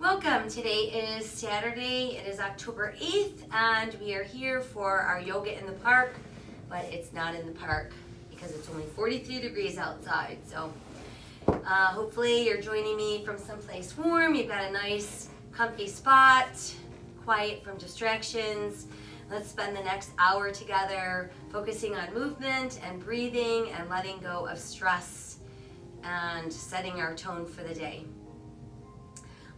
Welcome. Today is Saturday. It is October 8th, and we are here for our yoga in the park, but it's not in the park because it's only 43 degrees outside. So hopefully you're joining me from someplace warm. You've got a nice, comfy spot, quiet from distractions. Let's spend the next hour together focusing on movement and breathing and letting go of stress and setting our tone for the day.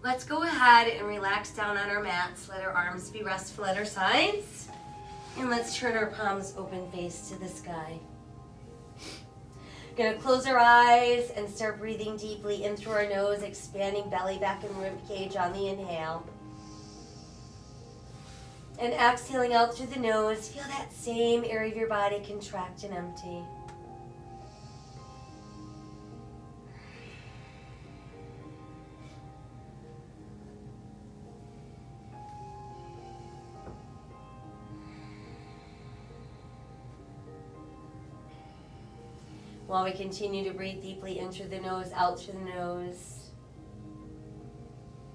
Let's go ahead and relax down on our mats. Let our arms be restful at our sides. And let's turn our palms open face to the sky. Gonna close our eyes and start breathing deeply in through our nose, expanding belly, back, and rib cage on the inhale. And exhaling out through the nose, feel that same area of your body contract and empty. While we continue to breathe deeply in through the nose, out through the nose,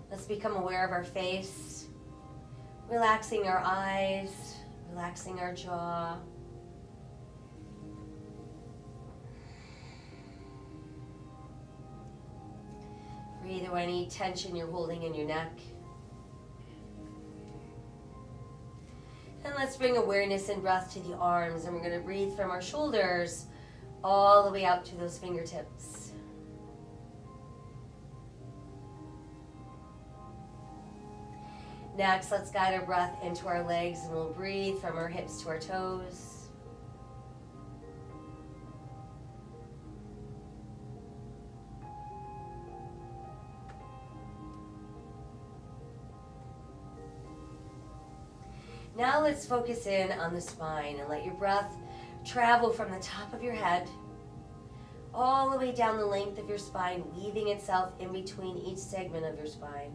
let's become aware of our face, relaxing our eyes, relaxing our jaw. Breathe away any tension you're holding in your neck. And let's bring awareness and breath to the arms, and we're going to breathe from our shoulders all the way out to those fingertips. Next, let's guide our breath into our legs, and we'll breathe from our hips to our toes. Now let's focus in on the spine and let your breath travel from the top of your head all the way down the length of your spine, weaving itself in between each segment of your spine.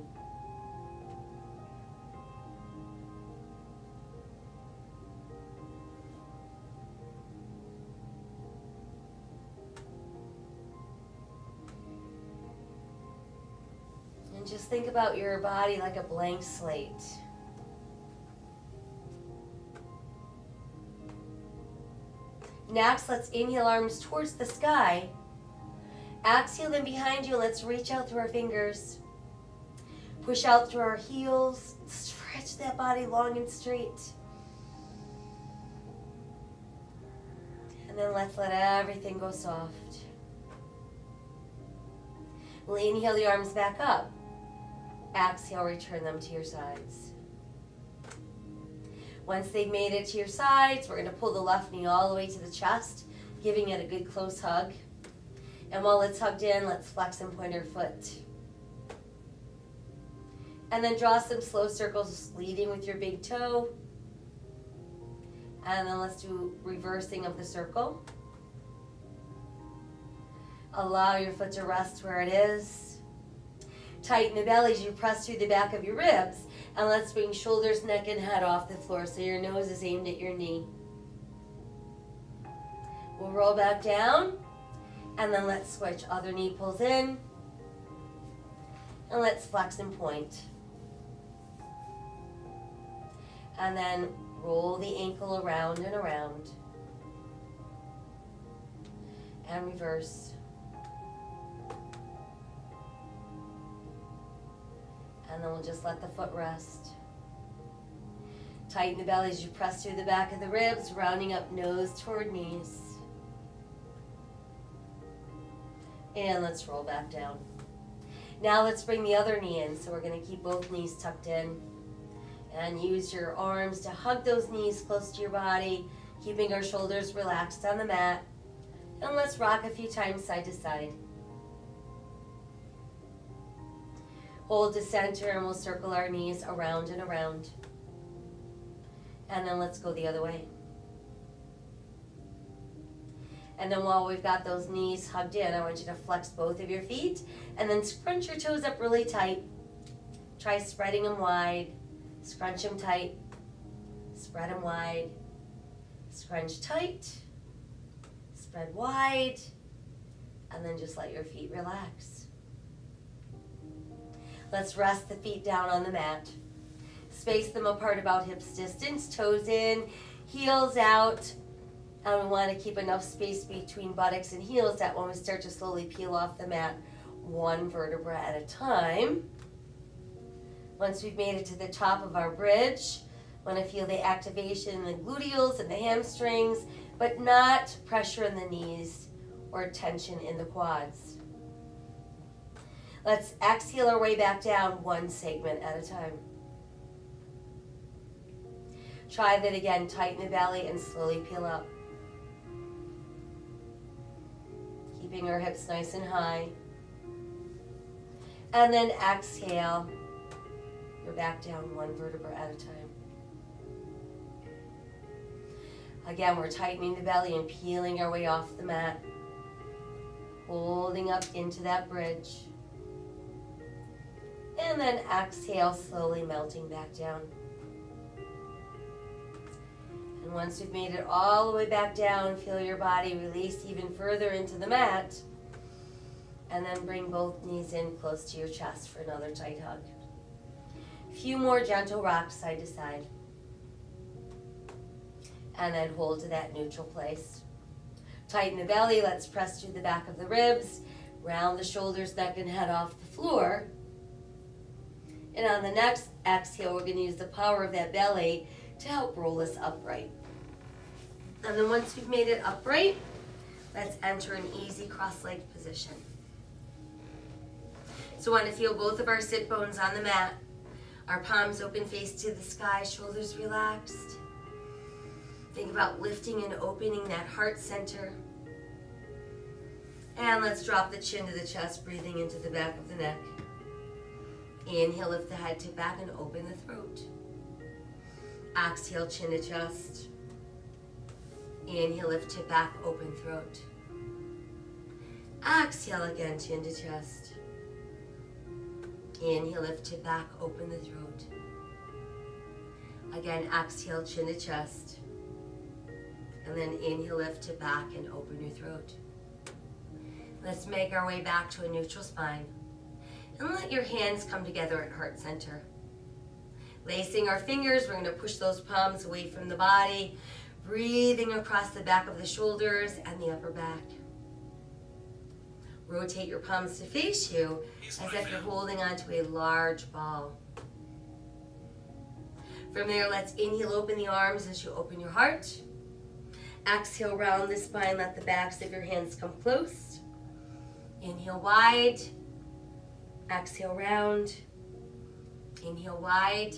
And just think about your body like a blank slate. Next, let's inhale arms towards the sky. Exhale them behind you. Let's reach out through our fingers. Push out through our heels. Stretch that body long and straight. And then let's let everything go soft. We'll inhale the arms back up. Exhale, return them to your sides. Once they've made it to your sides, we're going to pull the left knee all the way to the chest, giving it a good close hug. And while it's hugged in, let's flex and point our foot. And then draw some slow circles, leading with your big toe. And then let's do reversing of the circle. Allow your foot to rest where it is. Tighten the belly as you press through the back of your ribs. And let's bring shoulders, neck, and head off the floor so your nose is aimed at your knee. We'll roll back down, and then let's switch. Other knee pulls in, and let's flex and point. And then roll the ankle around and around. And reverse. And then we'll just let the foot rest. Tighten the belly as you press through the back of the ribs, rounding up nose toward knees. And let's roll back down. Now let's bring the other knee in. So we're going to keep both knees tucked in. And use your arms to hug those knees close to your body, keeping our shoulders relaxed on the mat. And let's rock a few times side to side. Hold to center, and we'll circle our knees around and around. And then let's go the other way. And then while we've got those knees hugged in, I want you to flex both of your feet and then scrunch your toes up really tight. Try spreading them wide. Scrunch them tight. Spread them wide. Scrunch tight. Spread wide. And then just let your feet relax. Let's rest the feet down on the mat. Space them apart about hips distance, toes in, heels out. And we want to keep enough space between buttocks and heels that when we start to slowly peel off the mat, one vertebra at a time. Once we've made it to the top of our bridge, want to feel the activation in the gluteals and the hamstrings, but not pressure in the knees or tension in the quads. Let's exhale our way back down one segment at a time. Try that again, tighten the belly and slowly peel up. Keeping our hips nice and high. And then exhale, you're back down one vertebra at a time. Again, we're tightening the belly and peeling our way off the mat. Holding up into that bridge. And then exhale, slowly melting back down. And once we've made it all the way back down, feel your body release even further into the mat. And then bring both knees in close to your chest for another tight hug. A few more gentle rocks side to side. And then hold to that neutral place. Tighten the belly, let's press through the back of the ribs, round the shoulders, neck, and head off the floor. And on the next exhale, we're going to use the power of that belly to help roll us upright. And then once we've made it upright, let's enter an easy cross-legged position. So we want to feel both of our sit bones on the mat. Our palms open, face to the sky, shoulders relaxed. Think about lifting and opening that heart center. And let's drop the chin to the chest, breathing into the back of the neck. Inhale, lift the head, tip back, and open the throat. Exhale, chin to chest. Inhale, lift, tip back, open throat. Exhale again, chin to chest. Inhale, lift, tip back, open the throat. Again, exhale, chin to chest. And then inhale, lift, tip back, and open your throat. Let's make our way back to a neutral spine. And let your hands come together at heart center. Lacing our fingers, we're going to push those palms away from the body, breathing across the back of the shoulders and the upper back. Rotate your palms to face you as if you're holding onto a large ball. From there, let's inhale, open the arms as you open your heart. Exhale, round the spine, let the backs of your hands come close. Inhale wide. Exhale, round. Inhale wide.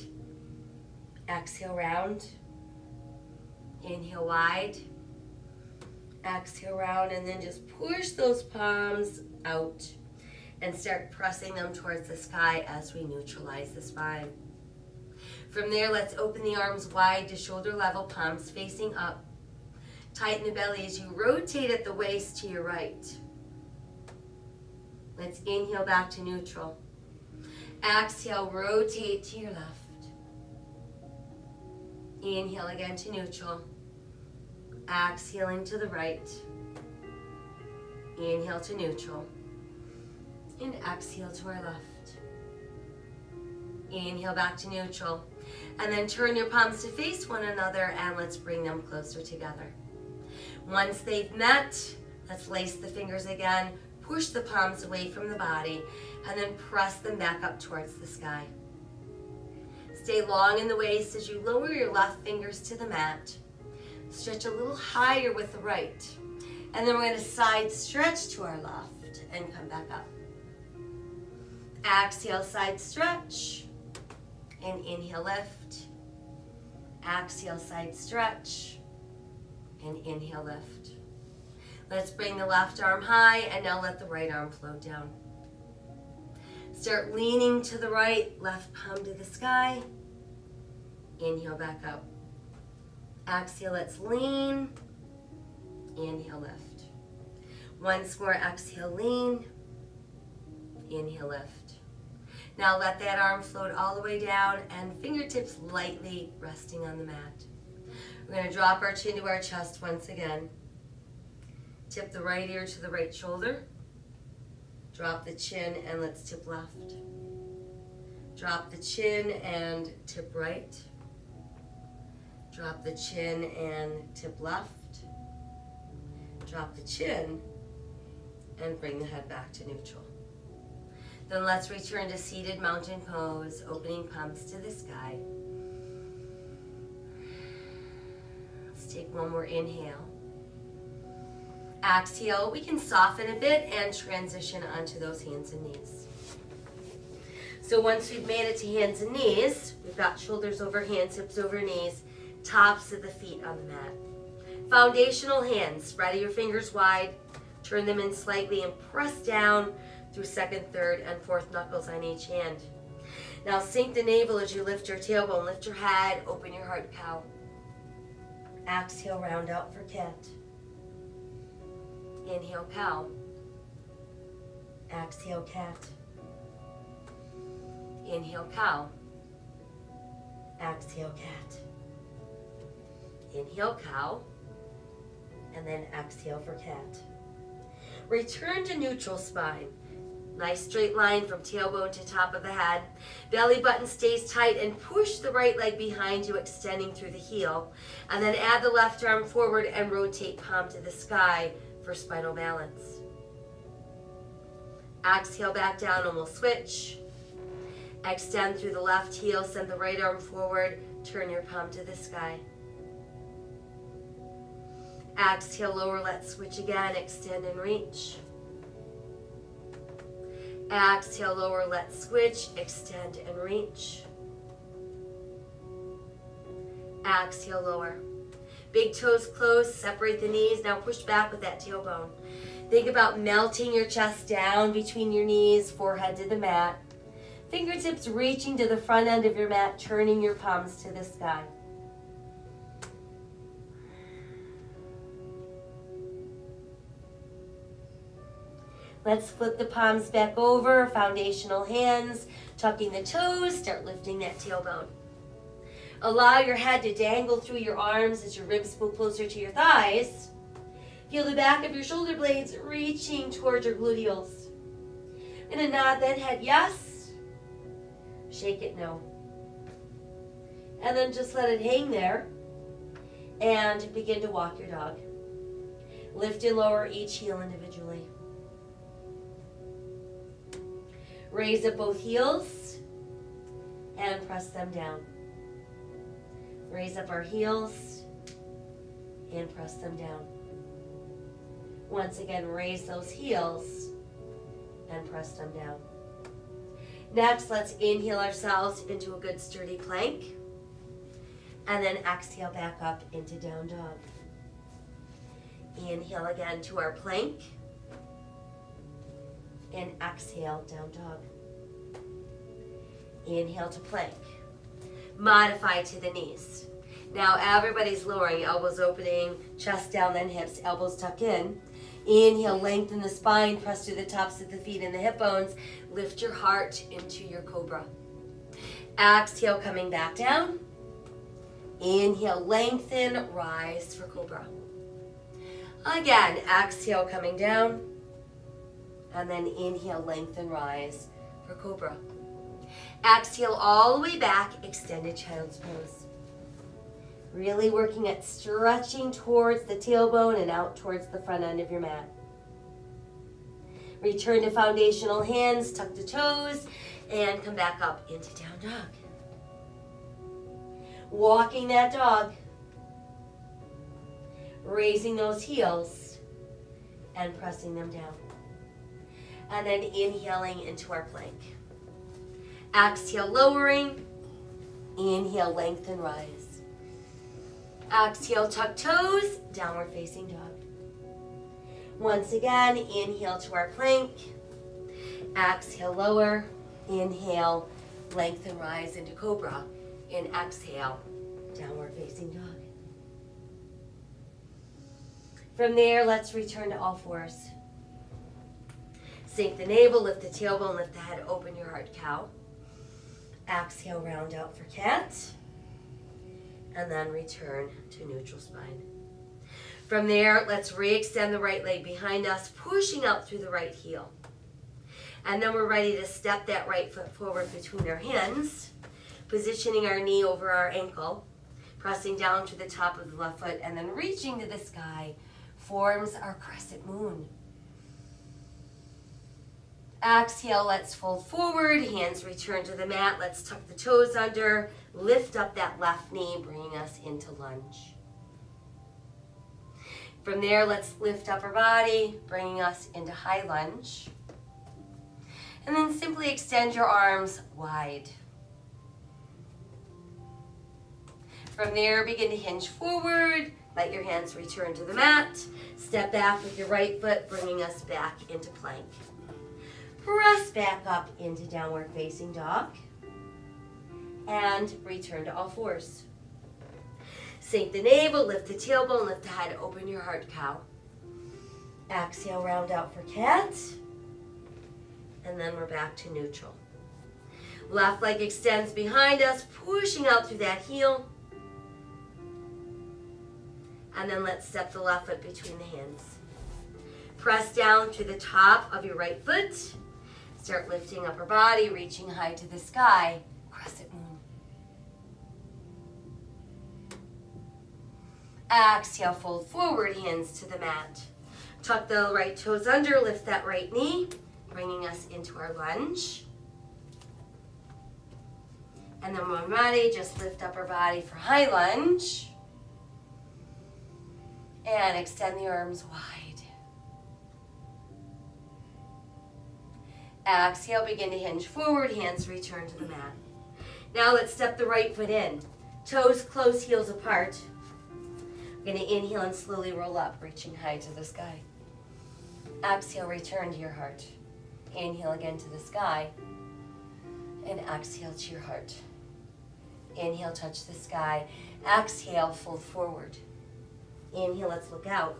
Exhale, round. Inhale wide. Exhale, round, and then just push those palms out and start pressing them towards the sky as we neutralize the spine. From there, let's open the arms wide to shoulder level, palms facing up. Tighten the belly as you rotate at the waist to your right. Let's inhale back to neutral. Exhale, rotate to your left. Inhale again to neutral. Exhaling to the right. Inhale to neutral. And exhale to our left. Inhale back to neutral. And then turn your palms to face one another and let's bring them closer together. Once they've met, let's lace the fingers again. Push the palms away from the body and then press them back up towards the sky. Stay long in the waist as you lower your left fingers to the mat. Stretch a little higher with the right. And then we're going to side stretch to our left and come back up. Exhale, side stretch. And inhale, lift. Exhale, side stretch. And inhale, lift. Let's bring the left arm high and now let the right arm float down. Start leaning to the right, left palm to the sky. Inhale, back up. Exhale, let's lean. Inhale, lift. Once more, exhale, lean. Inhale, lift. Now let that arm float all the way down and fingertips lightly resting on the mat. We're going to drop our chin to our chest once again. Tip the right ear to the right shoulder. Drop the chin and let's tip left. Drop the chin and tip right. Drop the chin and tip left. Drop the chin and bring the head back to neutral. Then let's return to seated mountain pose, opening palms to the sky. Let's take one more inhale. Exhale, we can soften a bit and transition onto those hands and knees. So once we've made it to hands and knees, we've got shoulders over hands, hips over knees, tops of the feet on the mat. Foundational hands, spread your fingers wide, turn them in slightly and press down through second, third, and fourth knuckles on each hand. Now sink the navel as you lift your tailbone, lift your head, open your heart, cow. Exhale, round out for cat. Inhale, cow. Exhale, cat. Inhale, cow. Exhale, cat. Inhale, cow. And then exhale for cat. Return to neutral spine. Nice straight line from tailbone to top of the head. Belly button stays tight and push the right leg behind you, extending through the heel. And then add the left arm forward and rotate palm to the sky for spinal balance. Exhale back down and we'll switch. Extend through the left heel, send the right arm forward, turn your palm to the sky. Exhale, lower, let's switch again, extend and reach. Exhale, lower, let's switch, extend and reach. Exhale, lower. Big toes close, separate the knees, now push back with that tailbone. Think about melting your chest down between your knees, forehead to the mat. Fingertips reaching to the front end of your mat, turning your palms to the sky. Let's flip the palms back over, foundational hands, tucking the toes, start lifting that tailbone. Allow your head to dangle through your arms as your ribs pull closer to your thighs. Feel the back of your shoulder blades reaching towards your gluteals. And a nod that head yes. Shake it no. And then just let it hang there and begin to walk your dog. Lift and lower each heel individually. Raise up both heels and press them down. Raise up our heels and press them down. Once again, raise those heels and press them down. Next, let's inhale ourselves into a good sturdy plank. And then exhale back up into down dog. Inhale again to our plank. And exhale, down dog. Inhale to plank. Modify to the knees. Now everybody's lowering, elbows opening, chest down, then hips, elbows tuck in. Inhale, lengthen the spine, press to the tops of the feet and the hip bones. Lift your heart into your cobra. Exhale, coming back down. Inhale, lengthen, rise for cobra. Again, exhale, coming down. And then inhale, lengthen, rise for cobra. Exhale all the way back, extended child's pose. Really working at stretching towards the tailbone and out towards the front end of your mat. Return to foundational hands, tuck the toes, and come back up into down dog. Walking that dog. Raising those heels and pressing them down. And then inhaling into our plank. Exhale, lowering. Inhale, lengthen, rise. Exhale, tuck toes, downward facing dog. Once again, inhale to our plank. Exhale, lower. Inhale, lengthen, rise into cobra. And exhale, downward facing dog. From there, let's return to all fours. Sink the navel, lift the tailbone, lift the head, open your heart, cow. Exhale, round out for cat. And then return to neutral spine. From there, let's re-extend the right leg behind us, pushing out through the right heel. And then we're ready to step that right foot forward between our hands, positioning our knee over our ankle, pressing down to the top of the left foot, and then reaching to the sky forms our crescent moon. Exhale, let's fold forward, hands return to the mat. Let's tuck the toes under, lift up that left knee, bringing us into lunge. From there, let's lift up our body, bringing us into high lunge. And then simply extend your arms wide. From there, begin to hinge forward. Let your hands return to the mat. Step back with your right foot, bringing us back into plank. Press back up into downward facing dog. And return to all fours. Sink the navel, lift the tailbone, lift the head, open your heart cow. Exhale, round out for cat. And then we're back to neutral. Left leg extends behind us, pushing out through that heel. And then let's step the left foot between the hands. Press down to the top of your right foot. Start lifting up our body, reaching high to the sky. Crescent moon. Exhale, fold forward, hands to the mat. Tuck the right toes under, lift that right knee, bringing us into our lunge. And then when we're ready, just lift up our body for high lunge. And extend the arms wide. Exhale, begin to hinge forward, hands return to the mat. Now let's step the right foot in. Toes close, heels apart. We're going to inhale and slowly roll up, reaching high to the sky. Exhale, return to your heart. Inhale again to the sky. And exhale to your heart. Inhale, touch the sky. Exhale, fold forward. Inhale, let's look out.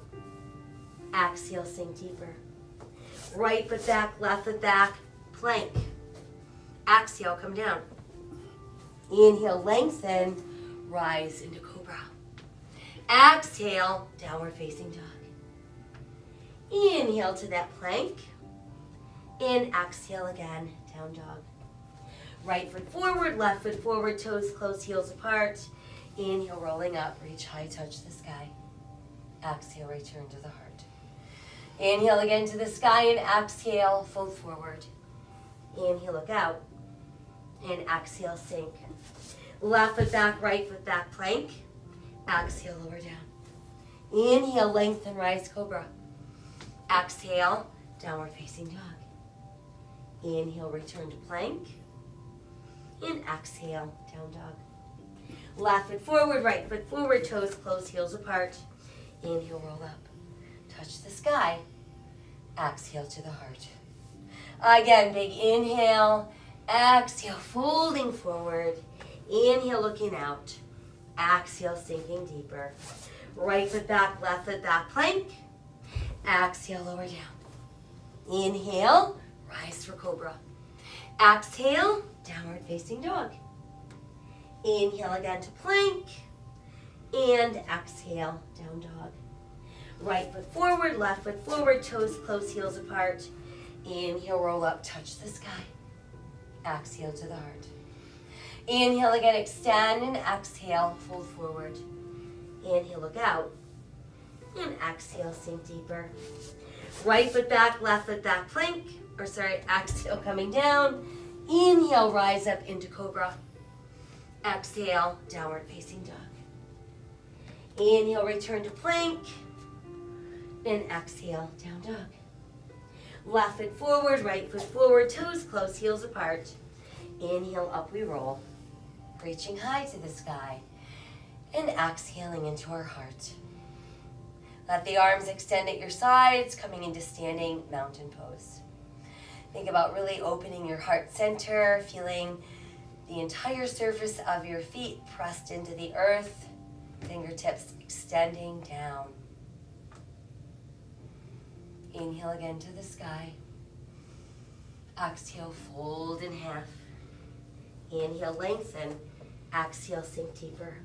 Exhale, sink deeper. Right foot back, left foot back, plank. Exhale, come down. Inhale, lengthen, rise into cobra. Exhale, downward facing dog. Inhale to that plank. And exhale again, down dog. Right foot forward, left foot forward, toes close, heels apart. Inhale, rolling up, reach high, touch the sky. Exhale, return to the heart. Inhale again to the sky and exhale, fold forward. Inhale, look out. And exhale, sink. Left foot back, right foot back, plank. Exhale, lower down. Inhale, lengthen, rise, cobra. Exhale, downward facing dog. Inhale, return to plank. And exhale, down dog. Left foot forward, right foot forward, toes close, heels apart. Inhale, roll up. Touch the sky. Exhale to the heart. Again, big inhale. Exhale, folding forward. Inhale, looking out. Exhale, sinking deeper. Right foot back, left foot back, plank. Exhale, lower down. Inhale, rise for cobra. Exhale, downward facing dog. Inhale again to plank. And exhale, down dog. Right foot forward, left foot forward, toes close, heels apart. Inhale, roll up, touch the sky. Exhale to the heart. Inhale again, extend and exhale, fold forward. Inhale, look out. And exhale, sink deeper. Right foot back, left foot back, plank. Exhale, coming down. Inhale, rise up into cobra. Exhale, downward facing dog. Inhale, return to plank. And exhale, down dog. Left foot forward, right foot forward, toes close, heels apart. Inhale, up we roll. Reaching high to the sky. And exhaling into our heart. Let the arms extend at your sides, coming into standing mountain pose. Think about really opening your heart center, feeling the entire surface of your feet pressed into the earth, fingertips extending down. Inhale again to the sky. Exhale, fold in half. Inhale, lengthen. Exhale, sink deeper.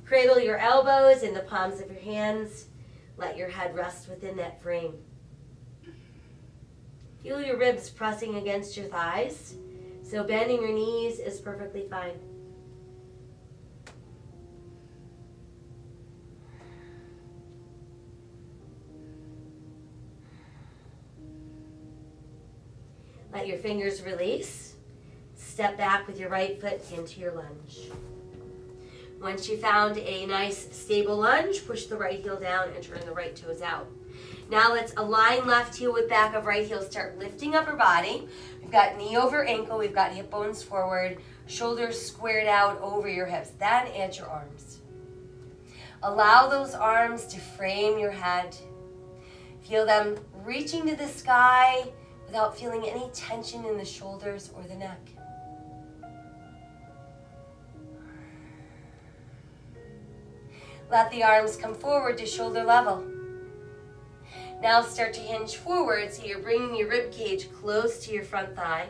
Cradle your elbows in the palms of your hands. Let your head rest within that frame. Feel your ribs pressing against your thighs. So bending your knees is perfectly fine. Let your fingers release. Step back with your right foot into your lunge. Once you found a nice stable lunge, push the right heel down and turn the right toes out. Now let's align left heel with back of right heel. Start lifting upper body. We've got knee over ankle. We've got hip bones forward. Shoulders squared out over your hips. Then add your arms. Allow those arms to frame your head. Feel them reaching to the sky without feeling any tension in the shoulders or the neck. Let the arms come forward to shoulder level. Now start to hinge forward so you're bringing your rib cage close to your front thigh.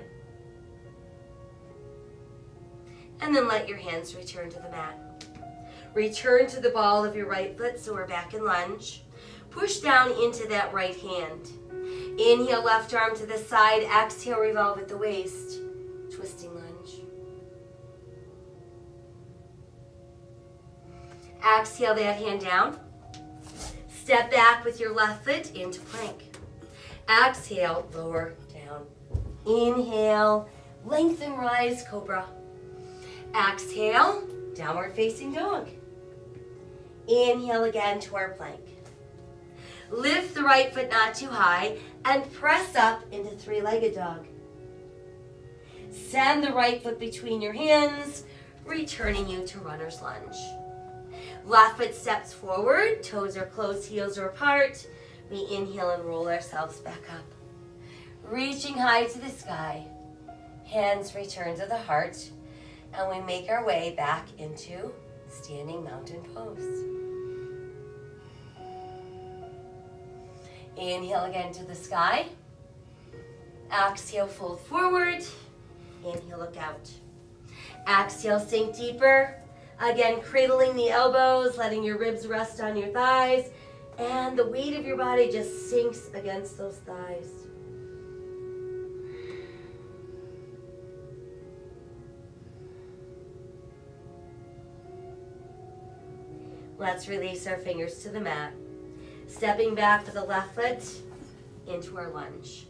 And then let your hands return to the mat. Return to the ball of your right foot so we're back in lunge. Push down into that right hand. Inhale, left arm to the side. Exhale, revolve at the waist. Twisting lunge. Exhale that hand down. Step back with your left foot into plank. Exhale, lower down. Inhale, lengthen, rise, cobra. Exhale, downward facing dog. Inhale again to our plank. Lift the right foot not too high and press up into three-legged dog. Send the right foot between your hands, returning you to runner's lunge. Left foot steps forward, toes are close, heels are apart. We inhale and roll ourselves back up. Reaching high to the sky, hands return to the heart, and we make our way back into standing mountain pose. Inhale again to the sky. Exhale, fold forward. Inhale, look out. Exhale, sink deeper. Again, cradling the elbows, letting your ribs rest on your thighs, and the weight of your body just sinks against those thighs. Let's release our fingers to the mat. Stepping back with the left foot into our lunge.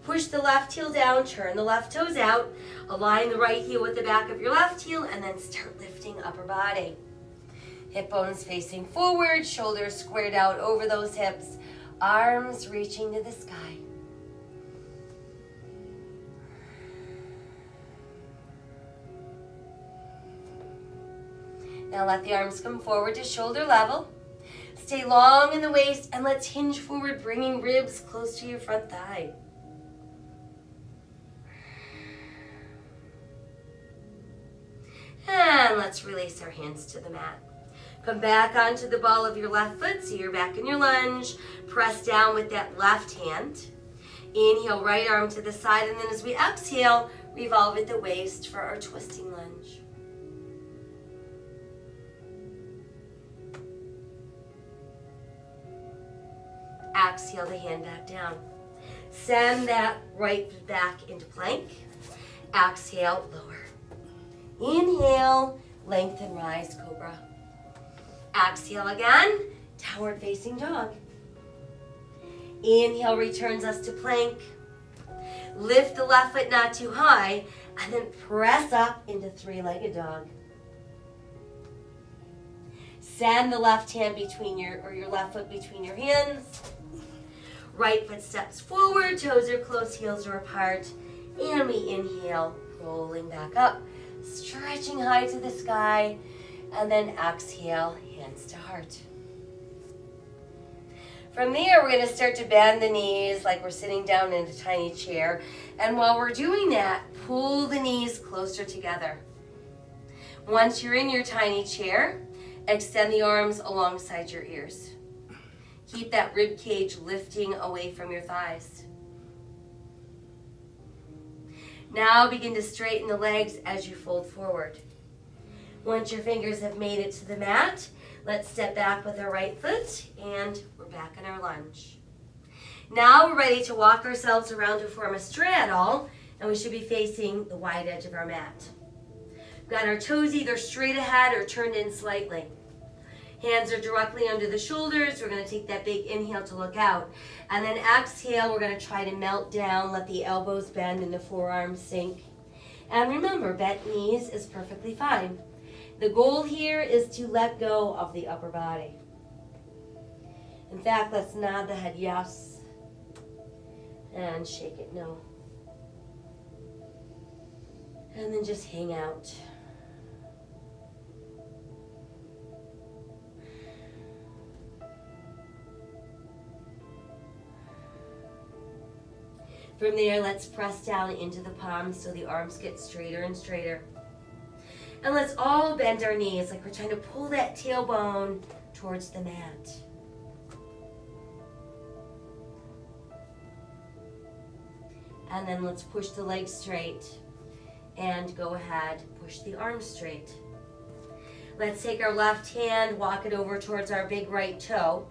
Push the left heel down, turn the left toes out, align the right heel with the back of your left heel, and then start lifting upper body. Hip bones facing forward, shoulders squared out over those hips, arms reaching to the sky. Now let the arms come forward to shoulder level. Stay long in the waist, and let's hinge forward, bringing ribs close to your front thigh. And let's release our hands to the mat. Come back onto the ball of your left foot so you're back in your lunge. Press down with that left hand. Inhale, right arm to the side, and then as we exhale, revolve at the waist for our twisting lunge. Exhale the hand back down. Send that right foot back into plank. Exhale, lower. Inhale, lengthen, rise, cobra. Exhale again, downward facing dog. Inhale returns us to plank. Lift the left foot not too high, and then press up into three-legged dog. Send the left hand between your left foot between your hands. Right foot steps forward, toes are close, heels are apart, and we inhale, rolling back up, stretching high to the sky, and then exhale, hands to heart. From there, we're going to start to bend the knees like we're sitting down in a tiny chair, and while we're doing that, pull the knees closer together. Once you're in your tiny chair, extend the arms alongside your ears. Keep that rib cage lifting away from your thighs. Now begin to straighten the legs as you fold forward. Once your fingers have made it to the mat, let's step back with our right foot, and we're back in our lunge. Now we're ready to walk ourselves around to form a straddle, and we should be facing the wide edge of our mat. We've got our toes either straight ahead or turned in slightly. Hands are directly under the shoulders. We're going to take that big inhale to look out. And then exhale, we're going to try to melt down, let the elbows bend and the forearms sink. And remember, bent knees is perfectly fine. The goal here is to let go of the upper body. In fact, let's nod the head yes and shake it no. And then just hang out. From there, let's press down into the palms so the arms get straighter and straighter. And let's all bend our knees like we're trying to pull that tailbone towards the mat. And then let's push the legs straight. And go ahead, push the arms straight. Let's take our left hand, walk it over towards our big right toe.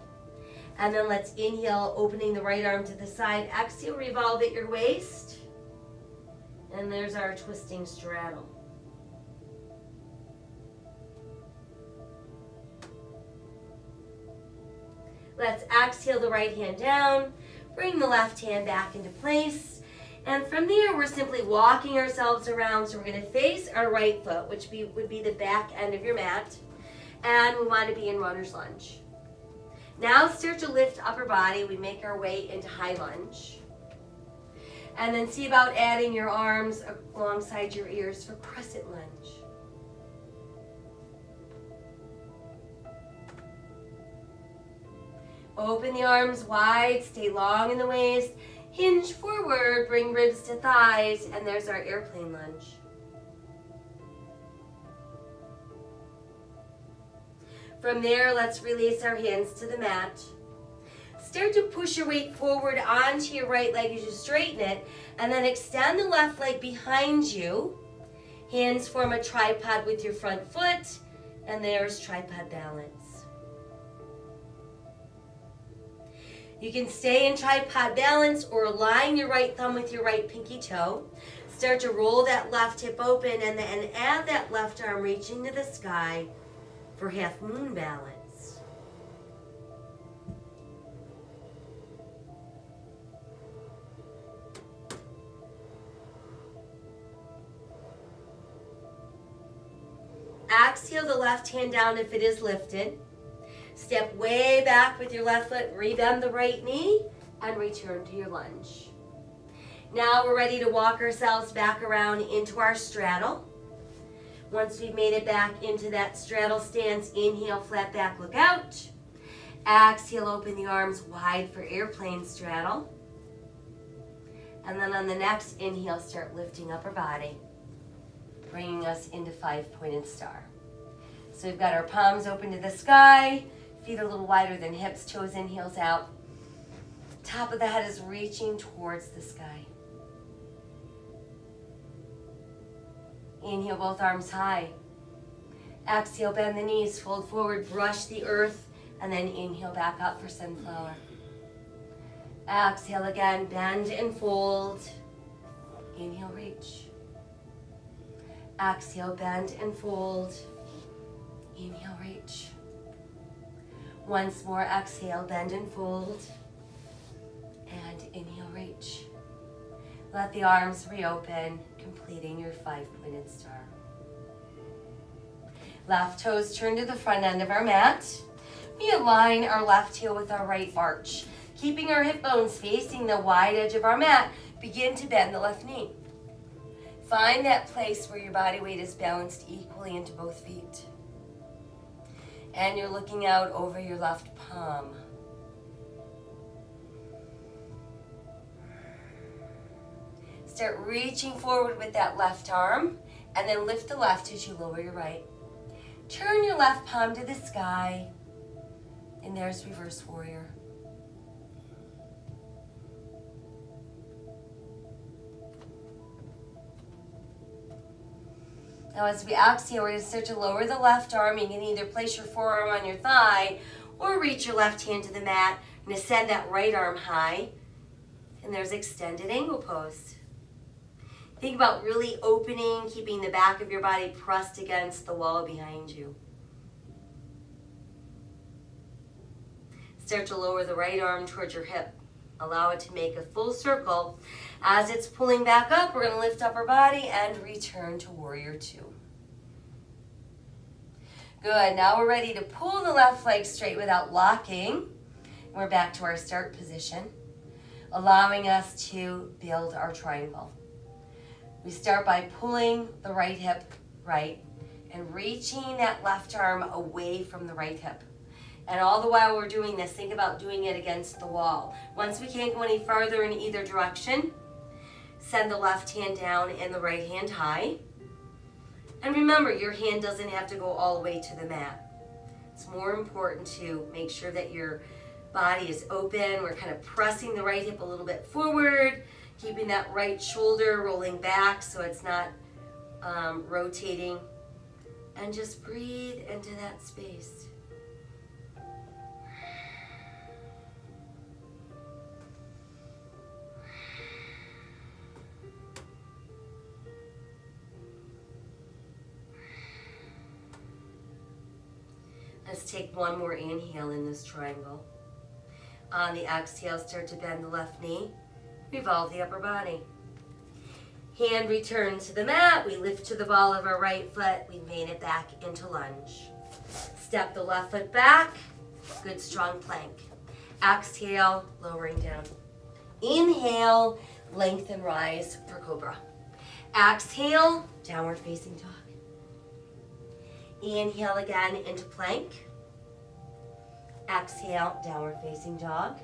And then let's inhale, opening the right arm to the side. Exhale, revolve at your waist. And there's our twisting straddle. Let's exhale the right hand down. Bring the left hand back into place. And from there, we're simply walking ourselves around. So we're going to face our right foot, which would be the back end of your mat. And we want to be in runner's lunge. Now start to lift upper body. We make our way into high lunge. And then see about adding your arms alongside your ears for crescent lunge. Open the arms wide, stay long in the waist. Hinge forward, bring ribs to thighs, and there's our airplane lunge. From there, let's release our hands to the mat. Start to push your weight forward onto your right leg as you straighten it, and then extend the left leg behind you. Hands form a tripod with your front foot, and there's tripod balance. You can stay in tripod balance or align your right thumb with your right pinky toe. Start to roll that left hip open and then add that left arm reaching to the sky for half moon balance. Exhale the left hand down if it is lifted. Step way back with your left foot, rebend the right knee, and return to your lunge. Now we're ready to walk ourselves back around into our straddle. Once we've made it back into that straddle stance, inhale, flat back, look out. Exhale, open the arms wide for airplane straddle. And then on the next inhale, start lifting upper body, bringing us into five-pointed star. So we've got our palms open to the sky, feet a little wider than hips, toes in, heels out. Top of the head is reaching towards the sky. Inhale, both arms high. Exhale, bend the knees, fold forward, brush the earth, and then inhale back up for sunflower. Exhale again, bend and fold. Inhale, reach. Exhale, bend and fold. Inhale, reach. Once more, exhale, bend and fold. And inhale, reach. Let the arms reopen, completing your five-pointed star. Left toes turn to the front end of our mat. We align our left heel with our right arch. Keeping our hip bones facing the wide edge of our mat, begin to bend the left knee. Find that place where your body weight is balanced equally into both feet. And you're looking out over your left palm. Start reaching forward with that left arm, and then lift the left as you lower your right. Turn your left palm to the sky, and there's reverse warrior. Now as we exhale, we're going to start to lower the left arm. You can either place your forearm on your thigh or reach your left hand to the mat and ascend that right arm high. And there's extended angle pose. Think about really opening, keeping the back of your body pressed against the wall behind you. Start to lower the right arm towards your hip. Allow it to make a full circle. As it's pulling back up, we're going to lift up our body and return to Warrior Two. Good. Now we're ready to pull the left leg straight without locking. We're back to our start position, allowing us to build our triangle. We start by pulling the right hip right and reaching that left arm away from the right hip. And all the while we're doing this, think about doing it against the wall. Once we can't go any farther in either direction, send the left hand down and the right hand high. And remember, your hand doesn't have to go all the way to the mat. It's more important to make sure that your body is open. We're kind of pressing the right hip a little bit forward, keeping that right shoulder rolling back so it's not rotating. And just breathe into that space. Let's take one more inhale in this triangle. On the exhale, start to bend the left knee. Revolve the upper body. Hand return to the mat. We lift to the ball of our right foot. We made it back into lunge. Step the left foot back. Good strong plank. Exhale, lowering down. Inhale, lengthen, rise for cobra. Exhale, downward facing dog. Inhale again into plank. Exhale, downward facing dog.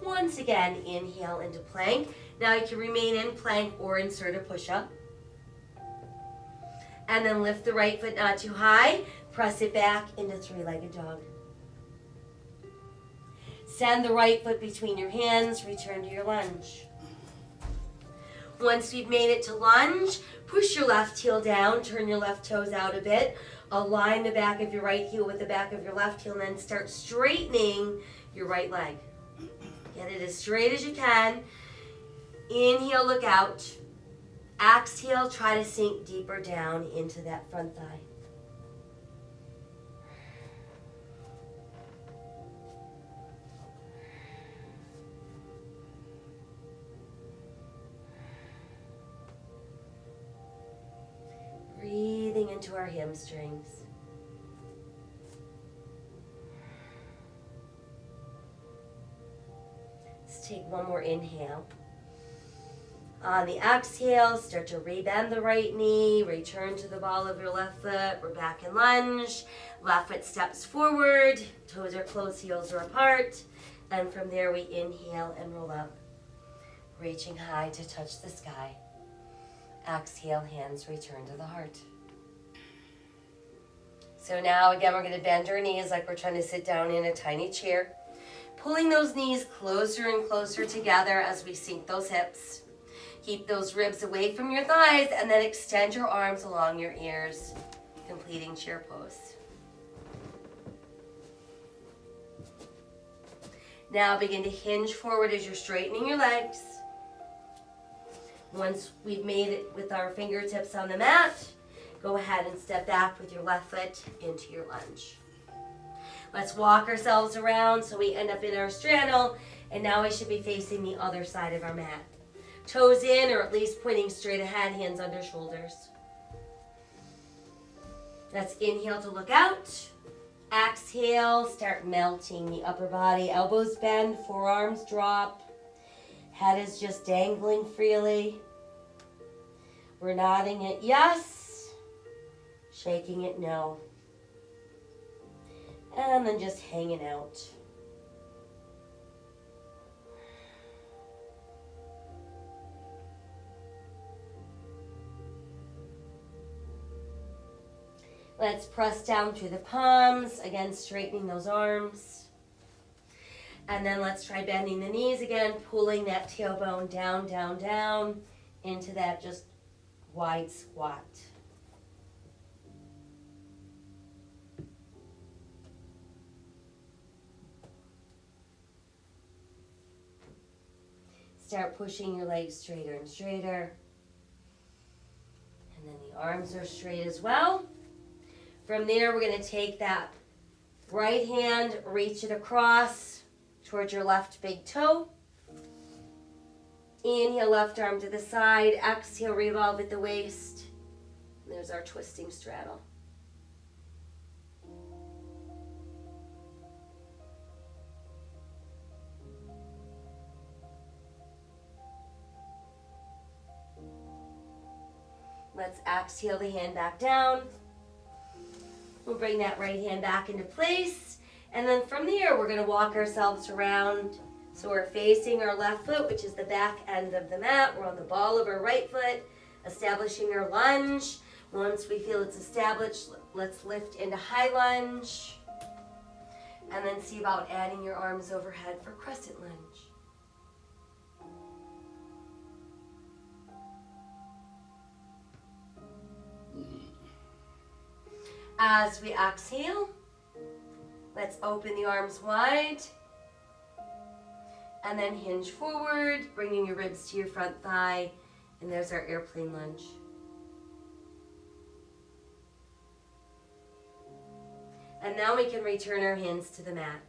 Once again, inhale into plank. Now you can remain in plank or insert a push-up. And then lift the right foot not too high. Press it back into three-legged dog. Send the right foot between your hands. Return to your lunge. Once you've made it to lunge, push your left heel down. Turn your left toes out a bit. Align the back of your right heel with the back of your left heel, and then start straightening your right leg. Get it as straight as you can. Inhale, look out. Exhale, try to sink deeper down into that front thigh. Breathing into our hamstrings. Let's take one more inhale. On the exhale, start to rebend the right knee, return to the ball of your left foot. We're back in lunge. Left foot steps forward, toes are close, heels are apart. And from there we inhale and roll up, reaching high to touch the sky. Exhale, hands return to the heart. So now again, we're going to bend our knees like we're trying to sit down in a tiny chair. Pulling those knees closer and closer together as we sink those hips. Keep those ribs away from your thighs and then extend your arms along your ears, completing chair pose. Now begin to hinge forward as you're straightening your legs. Once we've made it with our fingertips on the mat, go ahead and step back with your left foot into your lunge. Let's walk ourselves around so we end up in our straddle, and now we should be facing the other side of our mat. Toes in, or at least pointing straight ahead, hands under shoulders. Let's inhale to look out. Exhale, start melting the upper body. Elbows bend, forearms drop. Head is just dangling freely. We're nodding it yes, shaking it no. And then just hanging out. Let's press down through the palms, again straightening those arms. And then let's try bending the knees again, pulling that tailbone down, down, down into that just wide squat. start pushing your legs straighter and straighter. And then the arms are straight as well. From there, we're going to take that right hand, reach it across towards your left big toe. Inhale, left arm to the side. Exhale, revolve at the waist. And there's our twisting straddle. Let's exhale the hand back down. We'll bring that right hand back into place. And then from there, we're going to walk ourselves around. So we're facing our left foot, which is the back end of the mat. We're on the ball of our right foot, establishing our lunge. Once we feel it's established, let's lift into high lunge. And then see about adding your arms overhead for crescent lunge. As we exhale, let's open the arms wide. And then hinge forward, bringing your ribs to your front thigh. And there's our airplane lunge. And now we can return our hands to the mat.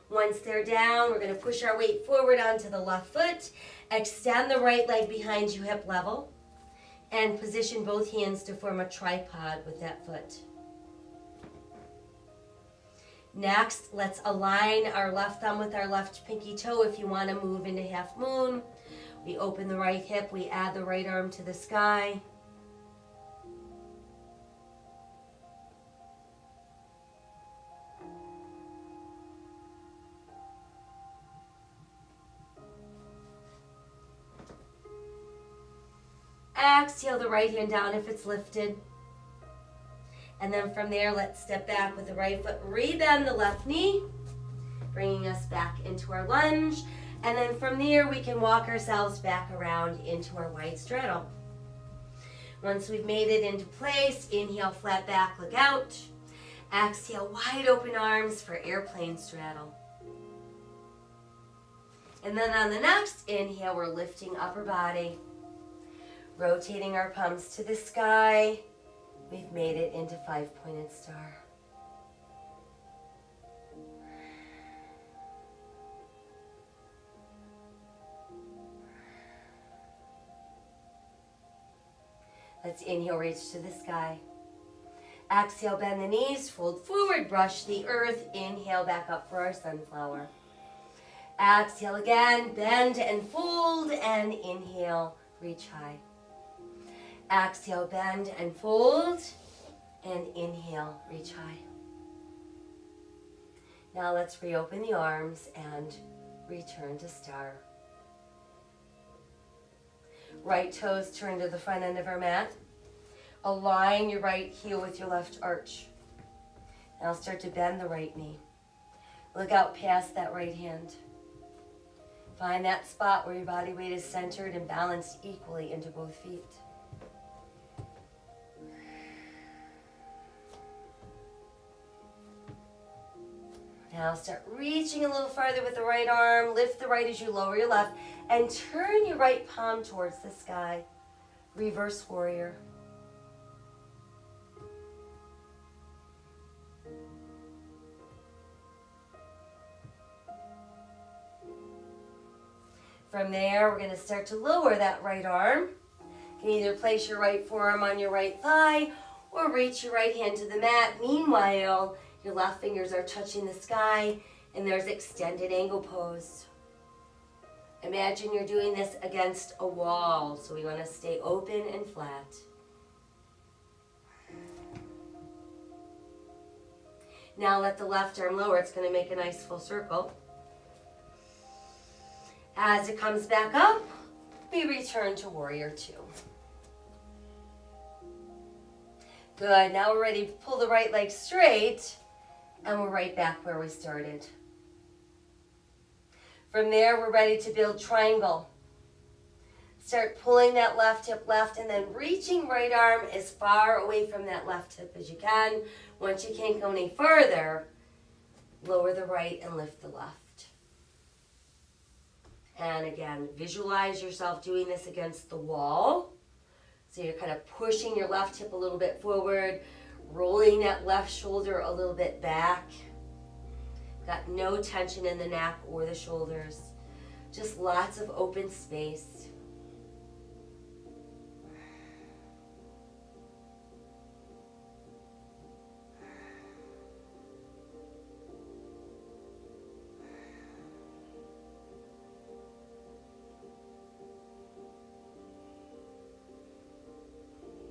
Once they're down, we're going to push our weight forward onto the left foot. Extend the right leg behind you, hip level. And position both hands to form a tripod with that foot. Next, let's align our left thumb with our left pinky toe if you want to move into half moon. We open the right hip, we add the right arm to the sky. Exhale the right hand down if it's lifted. And then from there, let's step back with the right foot. Rebend the left knee, bringing us back into our lunge. And then from there, we can walk ourselves back around into our wide straddle. Once we've made it into place, inhale, flat back, look out. Exhale, wide open arms for airplane straddle. And then on the next inhale, we're lifting upper body. Rotating our palms to the sky. We've made it into five-pointed star. Let's inhale, reach to the sky. Exhale, bend the knees, fold forward, brush the earth. Inhale, back up for our sunflower. Exhale again, bend and fold, and inhale, reach high. Exhale, bend and fold, and inhale, reach high. Now let's reopen the arms and return to star. Right toes turn to the front end of our mat. Align your right heel with your left arch. Now start to bend the right knee. Look out past that right hand. Find that spot where your body weight is centered and balanced equally into both feet. Now start reaching a little farther with the right arm. Lift the right as you lower your left. And turn your right palm towards the sky. Reverse warrior. From there, we're going to start to lower that right arm. You can either place your right forearm on your right thigh or reach your right hand to the mat. Meanwhile, your left fingers are touching the sky, and there's extended angle pose. Imagine you're doing this against a wall, so we want to stay open and flat. Now let the left arm lower. It's going to make a nice full circle. As it comes back up, we return to warrior two. Good. Now we're ready to pull the right leg straight. And we're right back where we started. From there, we're ready to build triangle. Start pulling that left hip left and then reaching right arm as far away from that left hip as you can. Once you can't go any further, lower the right and lift the left. And again, visualize yourself doing this against the wall. So you're kind of pushing your left hip a little bit forward, rolling that left shoulder a little bit back. Got no tension in the neck or the shoulders. Just lots of open space.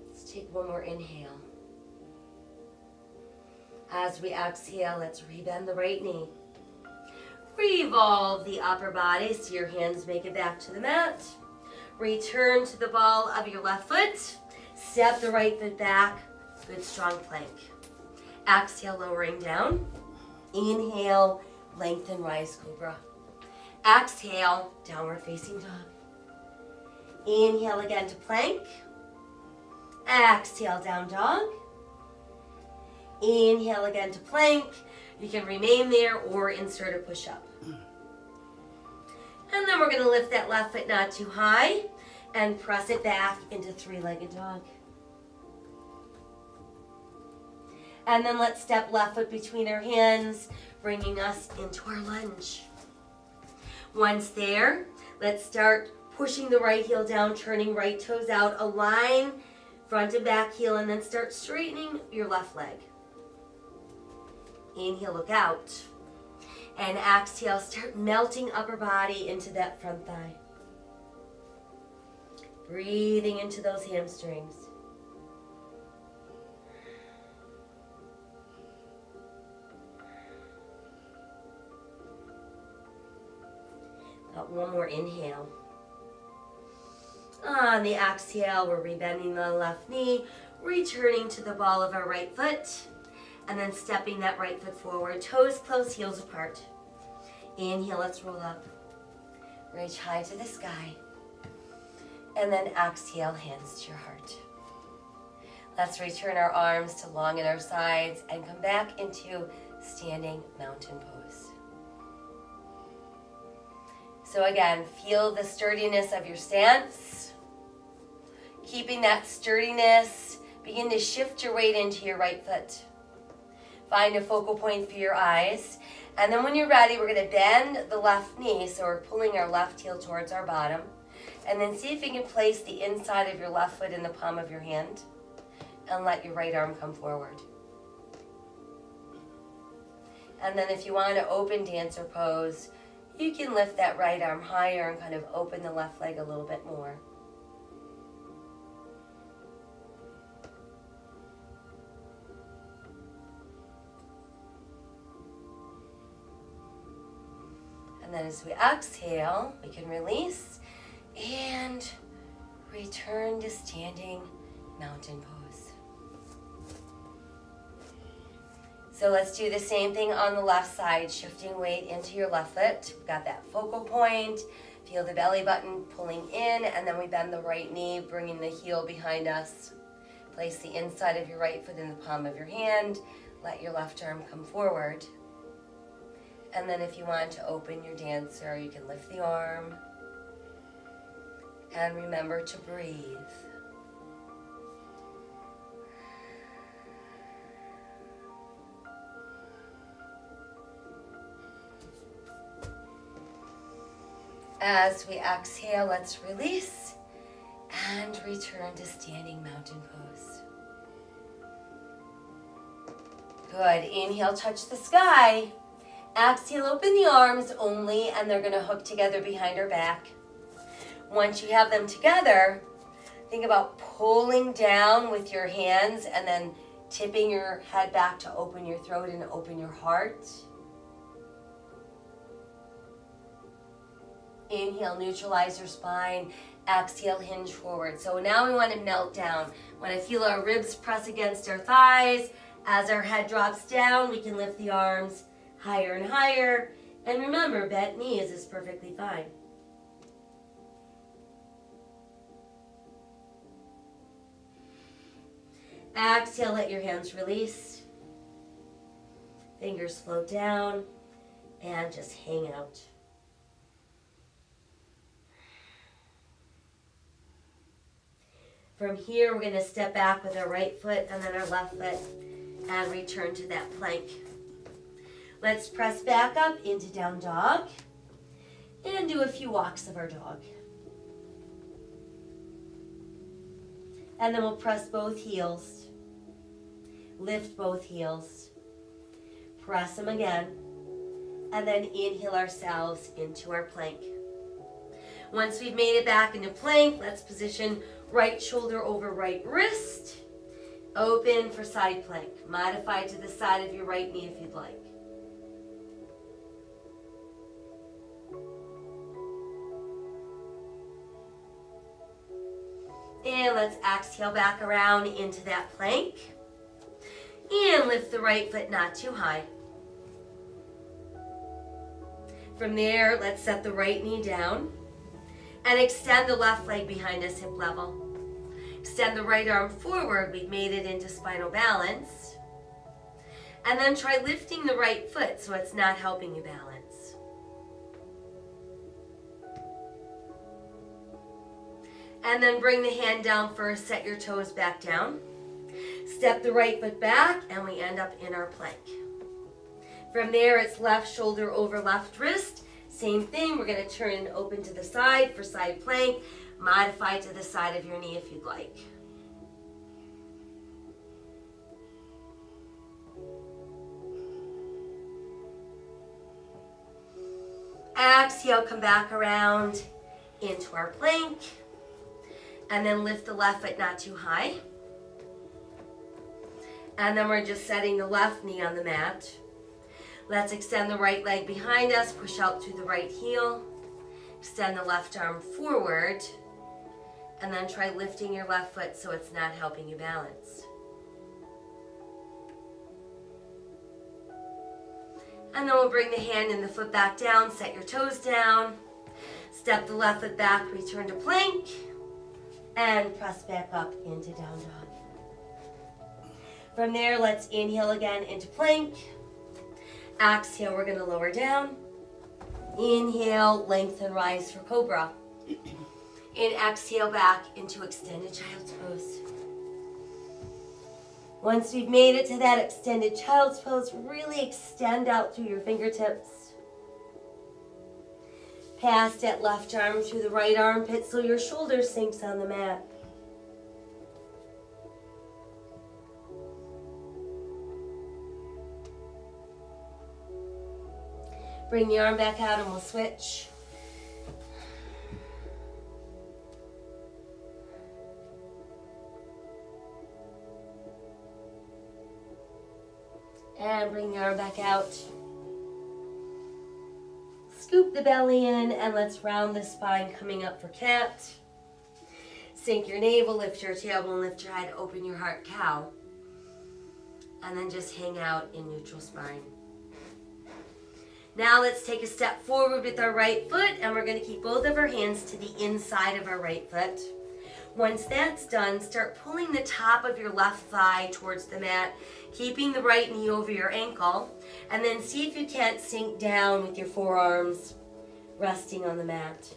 Let's take one more inhale. As we exhale, let's rebend the right knee. Revolve the upper body so your hands make it back to the mat. Return to the ball of your left foot. Step the right foot back. Good strong plank. Exhale, lowering down. Inhale, lengthen, rise cobra. Exhale, downward facing dog. Inhale again to plank. Exhale, down dog. Inhale again to plank. You can remain there or insert a push-up. And then we're going to lift that left foot not too high and press it back into three-legged dog. And then let's step left foot between our hands, bringing us into our lunge. Once there, let's start pushing the right heel down, turning right toes out, align front and back heel, and then start straightening your left leg. Inhale, look out. And exhale, start melting upper body into that front thigh. Breathing into those hamstrings. Got one more inhale. On the exhale, we're rebending the left knee, returning to the ball of our right foot. And then stepping that right foot forward, toes close, heels apart. Inhale, let's roll up. Reach high to the sky. And then exhale, hands to your heart. Let's return our arms to long at our sides and come back into standing mountain pose. So again, feel the sturdiness of your stance. Keeping that sturdiness, begin to shift your weight into your right foot. Find a focal point for your eyes. And then when you're ready, we're going to bend the left knee. So we're pulling our left heel towards our bottom. And then see if you can place the inside of your left foot in the palm of your hand. And let your right arm come forward. And then if you want to open dancer pose, you can lift that right arm higher and kind of open the left leg a little bit more. And then as we exhale, we can release and return to standing mountain pose. So let's do the same thing on the left side, shifting weight into your left foot. We've got that focal point. Feel the belly button pulling in, and then we bend the right knee, bringing the heel behind us. Place the inside of your right foot in the palm of your hand. Let your left arm come forward. And then if you want to open your dancer, you can lift the arm. And remember to breathe. As we exhale, let's release and return to standing mountain pose. Good. Inhale, touch the sky. Exhale, open the arms only, and they're going to hook together behind our back. Once you have them together, think about pulling down with your hands and then tipping your head back to open your throat and open your heart. Inhale, neutralize your spine. Exhale, hinge forward. So now we want to melt down. We want to feel our ribs press against our thighs. As our head drops down, we can lift the arms higher and higher. And remember, bent knees is perfectly fine. Exhale, let your hands release. Fingers float down and just hang out. From here, we're going to step back with our right foot and then our left foot and return to that plank. Let's press back up into down dog and do a few walks of our dog. And then we'll press both heels, lift both heels, press them again, and then inhale ourselves into our plank. Once we've made it back into plank, let's position right shoulder over right wrist, open for side plank. Modify to the side of your right knee if you'd like. And let's exhale back around into that plank. And lift the right foot not too high. From there, let's set the right knee down and extend the left leg behind us, hip level. Extend the right arm forward. We've made it into spinal balance. And then try lifting the right foot so it's not helping you balance. And then bring the hand down first, set your toes back down. Step the right foot back, and we end up in our plank. From there, it's left shoulder over left wrist. Same thing, we're going to turn and open to the side for side plank. Modify to the side of your knee if you'd like. Exhale, come back around into our plank. And then lift the left foot not too high. And then we're just setting the left knee on the mat. Let's extend the right leg behind us, push out through the right heel. Extend the left arm forward. And then try lifting your left foot so it's not helping you balance. And then we'll bring the hand and the foot back down, set your toes down. Step the left foot back, return to plank. And press back up into down dog. From there, let's inhale again into plank. Exhale, we're going to lower down. Inhale, lengthen, rise for cobra. And exhale back into extended child's pose. Once we've made it to that extended child's pose, really extend out through your fingertips. Pass that left arm through the right armpit so your shoulder sinks on the mat. Bring the arm back out and we'll switch. And bring the arm back out. Scoop the belly in and let's round the spine coming up for cat. Sink your navel, lift your tailbone, lift your head, open your heart, cow. And then just hang out in neutral spine. Now let's take a step forward with our right foot and we're going to keep both of our hands to the inside of our right foot. Once that's done, start pulling the top of your left thigh towards the mat, keeping the right knee over your ankle, and then see if you can't sink down with your forearms resting on the mat.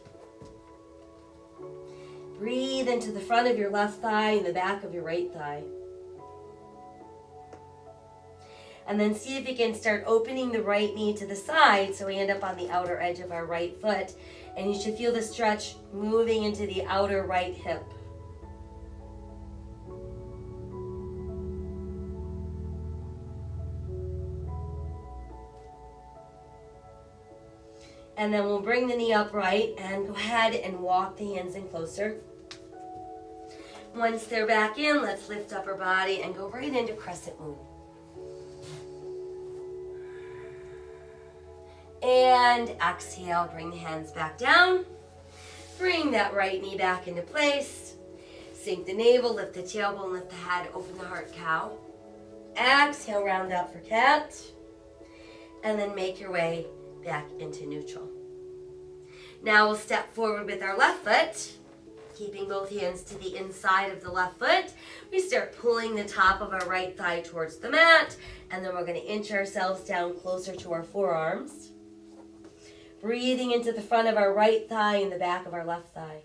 Breathe into the front of your left thigh and the back of your right thigh. And then see if you can start opening the right knee to the side so we end up on the outer edge of our right foot. And you should feel the stretch moving into the outer right hip. And then we'll bring the knee upright and go ahead and walk the hands in closer. Once they're back in, let's lift up our body and go right into crescent moon. And exhale, bring the hands back down. Bring that right knee back into place. Sink the navel, lift the tailbone, lift the head, open the heart, cow. Exhale, round out for cat. And then make your way back into neutral. Now we'll step forward with our left foot, keeping both hands to the inside of the left foot. We start pulling the top of our right thigh towards the mat, and then we're going to inch ourselves down closer to our forearms. Breathing into the front of our right thigh and the back of our left thigh.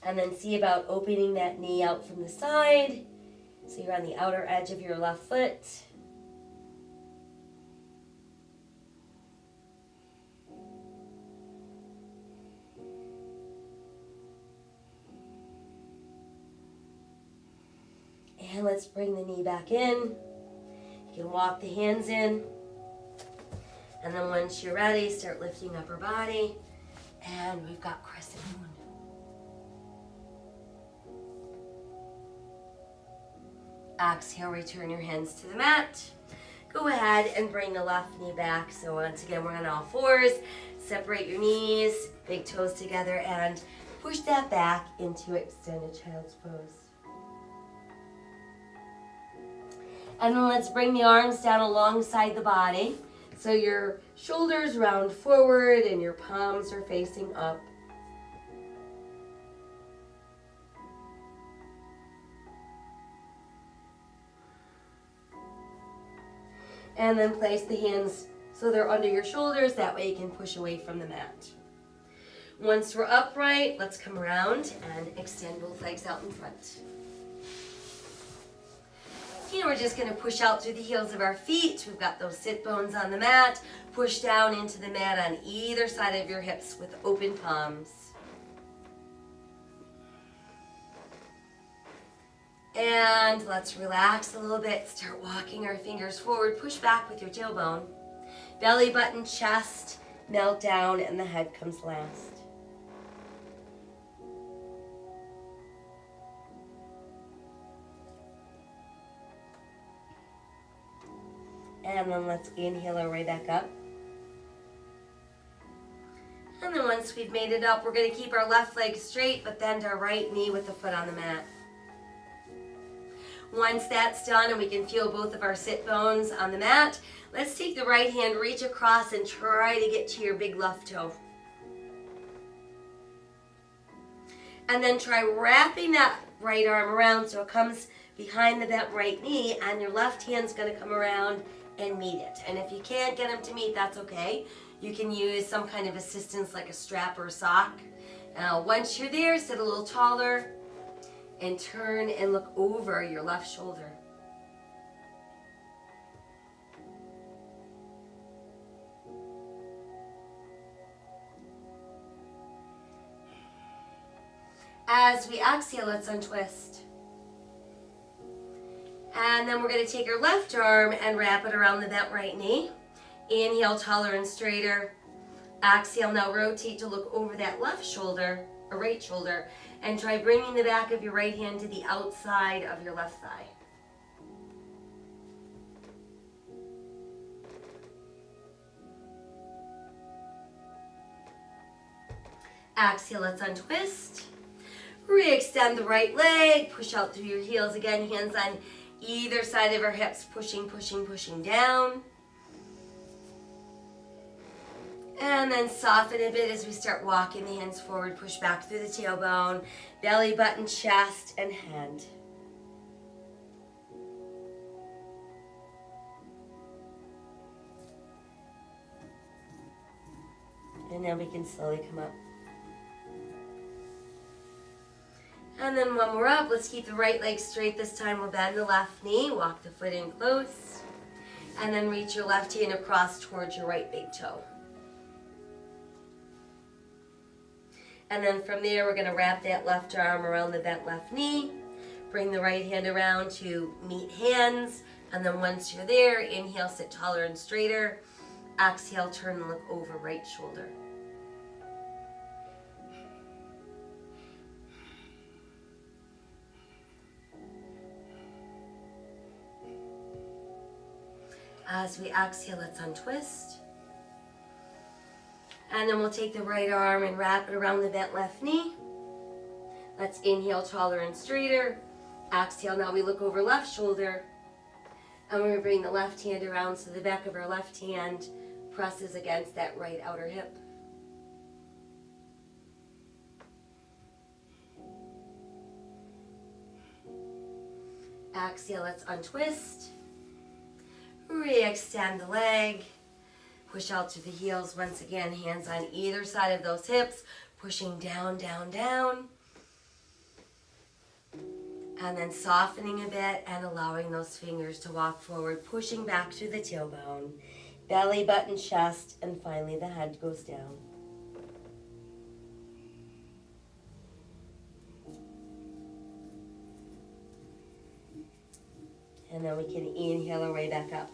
And then see about opening that knee out from the side. So you're on the outer edge of your left foot. And let's bring the knee back in. You can walk the hands in. And then once you're ready, start lifting upper body. And we've got crescent moon. Exhale, return your hands to the mat. Go ahead and bring the left knee back. So once again, we're on all fours. Separate your knees, big toes together, and push that back into extended child's pose. And then let's bring the arms down alongside the body. So your shoulders round forward and your palms are facing up. And then place the hands so they're under your shoulders. That way you can push away from the mat. Once we're upright, let's come around and extend both legs out in front. And we're just going to push out through the heels of our feet. We've got those sit bones on the mat. Push down into the mat on either side of your hips with open palms. And let's relax a little bit. Start walking our fingers forward. Push back with your tailbone. Belly button, chest, melt down, and the head comes last. And then let's inhale our way back up. And then once we've made it up, we're going to keep our left leg straight, but bend our right knee with the foot on the mat. Once that's done and we can feel both of our sit bones on the mat, let's take the right hand, reach across, and try to get to your big left toe. And then try wrapping that right arm around so it comes behind the bent right knee, and your left hand's going to come around and meet it. And if you can't get them to meet, that's okay. You can use some kind of assistance like a strap or a sock. Once you're there, sit a little taller and turn and look over your left shoulder. As we exhale, let's untwist. And then we're going to take your left arm and wrap it around the bent right knee. Inhale, taller and straighter. Exhale, now rotate to look over that left shoulder, or right shoulder, and try bringing the back of your right hand to the outside of your left thigh. Exhale, let's untwist. Re-extend the right leg, push out through your heels again, hands on either side of our hips, pushing, pushing, pushing down. And then soften a bit as we start walking the hands forward, push back through the tailbone, belly button, chest, and head. And then we can slowly come up. And then when we're up, let's keep the right leg straight this time. We'll bend the left knee, walk the foot in close, and then reach your left hand across towards your right big toe. And then from there, we're going to wrap that left arm around the bent left knee. Bring the right hand around to meet hands. And then once you're there, inhale, sit taller and straighter. Exhale, turn and look over right shoulder. As we exhale, let's untwist. And then we'll take the right arm and wrap it around the bent left knee. Let's inhale, taller and straighter. Exhale, now we look over left shoulder. And we're going to bring the left hand around so the back of our left hand presses against that right outer hip. Exhale, let's untwist. Re-extend the leg. Push out to the heels once again, hands on either side of those hips, pushing down, down, down. And then softening a bit and allowing those fingers to walk forward, pushing back through the tailbone, belly button, chest, and finally the head goes down. And then we can inhale our way back up.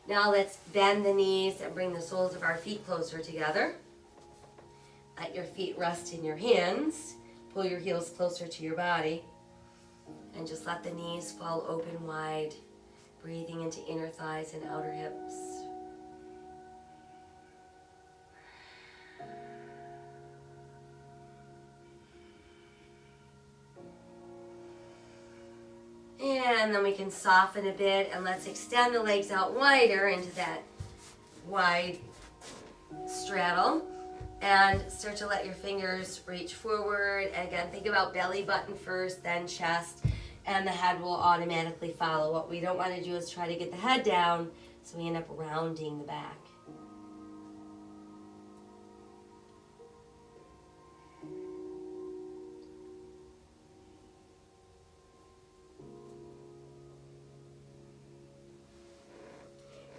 Now let's bend the knees and bring the soles of our feet closer together. Let your feet rest in your hands. Pull your heels closer to your body. And just let the knees fall open wide, breathing into inner thighs and outer hips. And then we can soften a bit, and let's extend the legs out wider into that wide straddle. And start to let your fingers reach forward. And again, think about belly button first, then chest, and the head will automatically follow. What we don't want to do is try to get the head down, so we end up rounding the back.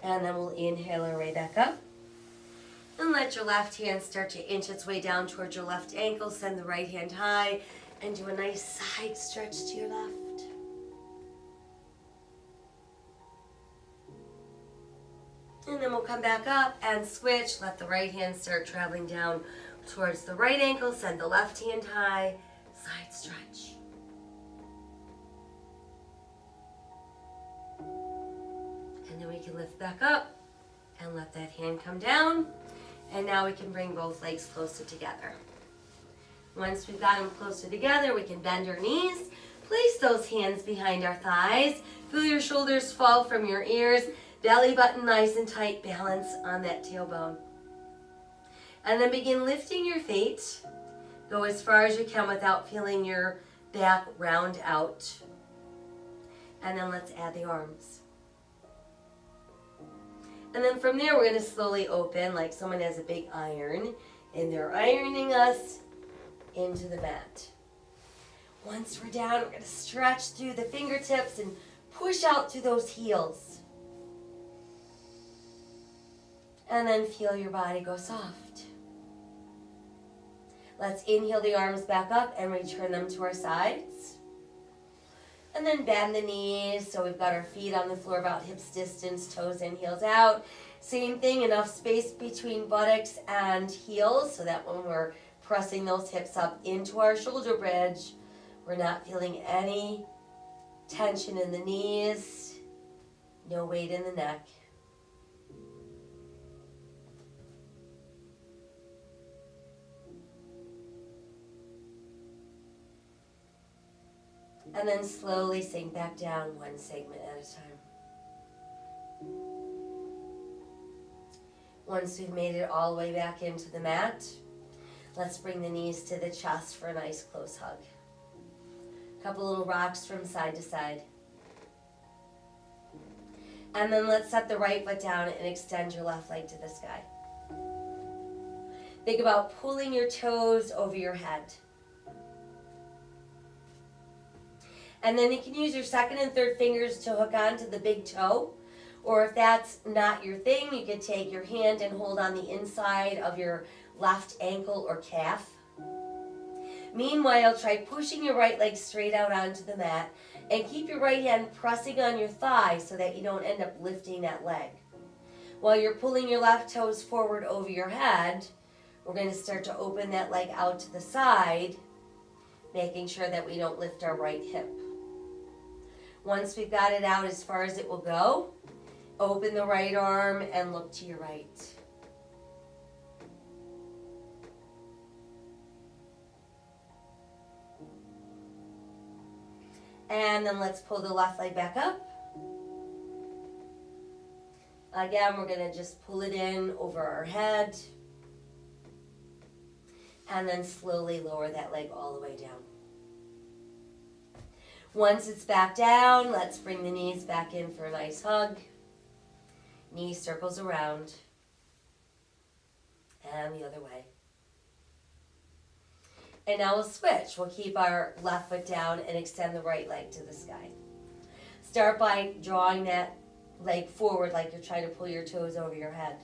And then we'll inhale our way back up. And let your left hand start to inch its way down towards your left ankle. Send the right hand high and do a nice side stretch to your left. And then we'll come back up and switch. Let the right hand start traveling down towards the right ankle. Send the left hand high, side stretch. And then we can lift back up and let that hand come down. And now we can bring both legs closer together. Once we've got them closer together, we can bend our knees. Place those hands behind our thighs. Feel your shoulders fall from your ears. Belly button nice and tight. Balance on that tailbone. And then begin lifting your feet. Go as far as you can without feeling your back round out. And then let's add the arms. And then from there, we're going to slowly open like someone has a big iron, and they're ironing us into the mat. Once we're down, we're going to stretch through the fingertips and push out through those heels. And then feel your body go soft. Let's inhale the arms back up and return them to our sides. And then bend the knees so we've got our feet on the floor about hips distance, toes in, heels out. Same thing, enough space between buttocks and heels so that when we're pressing those hips up into our shoulder bridge, we're not feeling any tension in the knees, no weight in the neck. And then slowly sink back down one segment at a time. Once we've made it all the way back into the mat, let's bring the knees to the chest for a nice close hug. A couple little rocks from side to side. And then let's set the right foot down and extend your left leg to the sky. Think about pulling your toes over your head. And then you can use your second and third fingers to hook onto the big toe. Or if that's not your thing, you could take your hand and hold on the inside of your left ankle or calf. Meanwhile, try pushing your right leg straight out onto the mat and keep your right hand pressing on your thigh so that you don't end up lifting that leg. While you're pulling your left toes forward over your head, we're going to start to open that leg out to the side, making sure that we don't lift our right hip. Once we've got it out as far as it will go, open the right arm and look to your right. And then let's pull the left leg back up. Again, we're going to just pull it in over our head. And then slowly lower that leg all the way down. Once it's back down, let's bring the knees back in for a nice hug. Knee circles around. And the other way. And now we'll switch. We'll keep our left foot down and extend the right leg to the sky. Start by drawing that leg forward like you're trying to pull your toes over your head.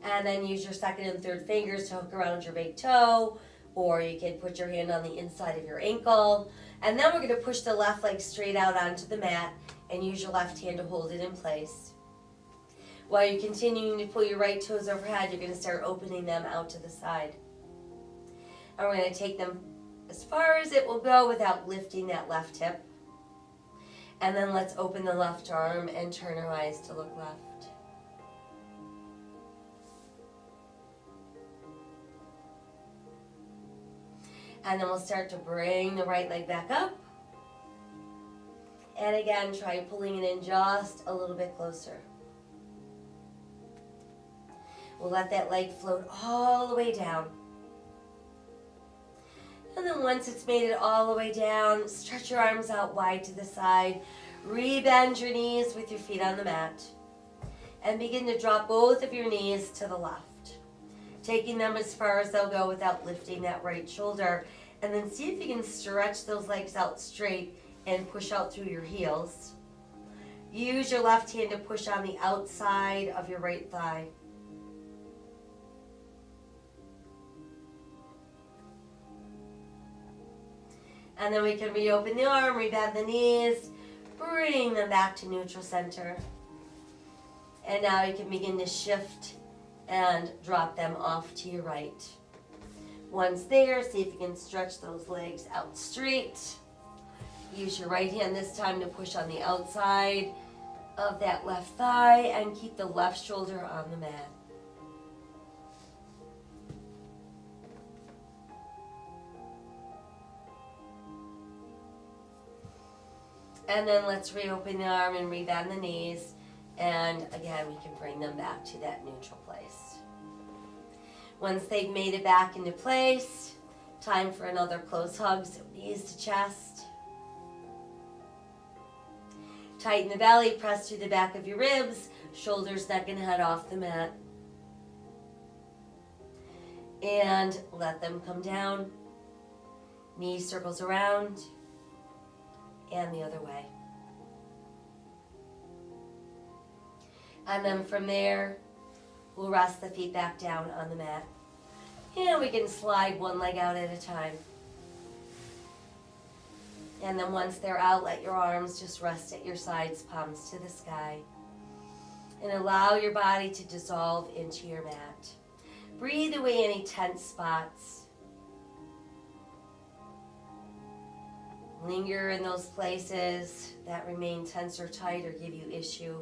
And then use your second and third fingers to hook around your big toe, or you can put your hand on the inside of your ankle. And then we're going to push the left leg straight out onto the mat and use your left hand to hold it in place. While you're continuing to pull your right toes overhead, you're going to start opening them out to the side. And we're going to take them as far as it will go without lifting that left hip. And then let's open the left arm and turn our eyes to look left. And then we'll start to bring the right leg back up. And again, try pulling it in just a little bit closer. We'll let that leg float all the way down. And then once it's made it all the way down, stretch your arms out wide to the side. Rebend your knees with your feet on the mat. And begin to drop both of your knees to the left. Taking them as far as they'll go without lifting that right shoulder. And then see if you can stretch those legs out straight and push out through your heels. Use your left hand to push on the outside of your right thigh. And then we can reopen the arm, rebend the knees, bring them back to neutral center. And now you can begin to shift and drop them off to your right. Once there, see if you can stretch those legs out straight. Use your right hand this time to push on the outside of that left thigh and keep the left shoulder on the mat. And then let's reopen the arm and rebend the knees. And again, we can bring them back to that neutral place. Once they've made it back into place, time for another close hug. So knees to chest. Tighten the belly, press through the back of your ribs, shoulders, neck, and head off the mat. And let them come down. Knee circles around. And the other way. And then from there, we'll rest the feet back down on the mat. And we can slide one leg out at a time. And then once they're out, let your arms just rest at your sides, palms to the sky. And allow your body to dissolve into your mat. Breathe away any tense spots. Linger in those places that remain tense or tight or give you issue.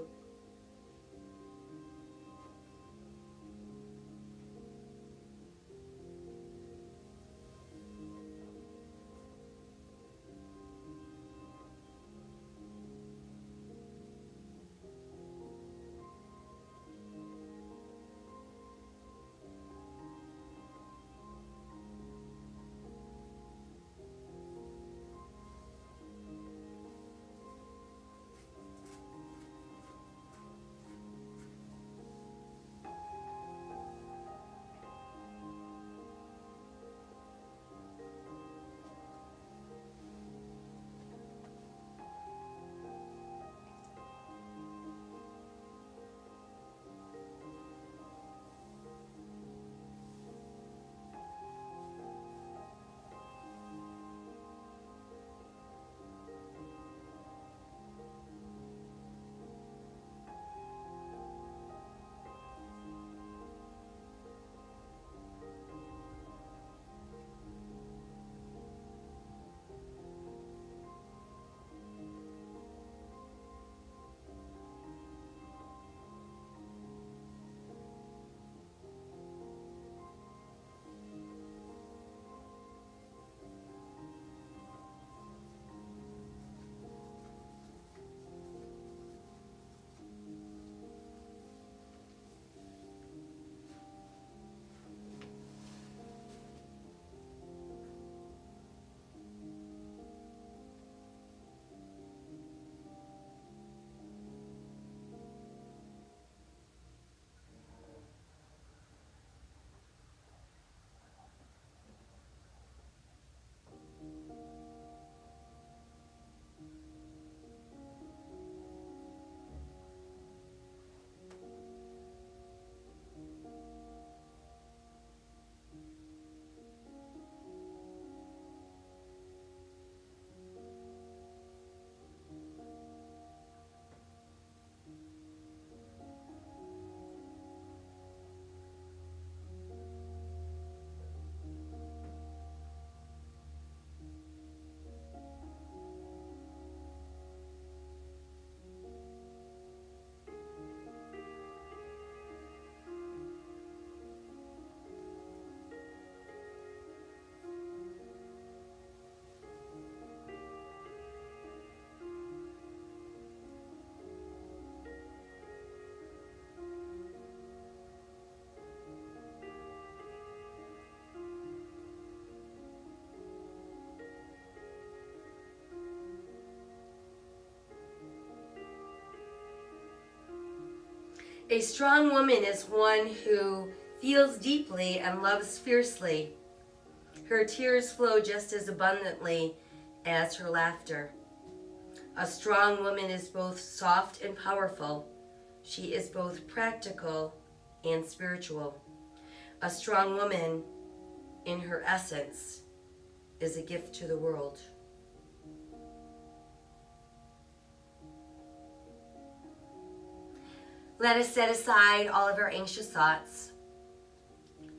A strong woman is one who feels deeply and loves fiercely. Her tears flow just as abundantly as her laughter. A strong woman is both soft and powerful. She is both practical and spiritual. A strong woman, in her essence, is a gift to the world. Let us set aside all of our anxious thoughts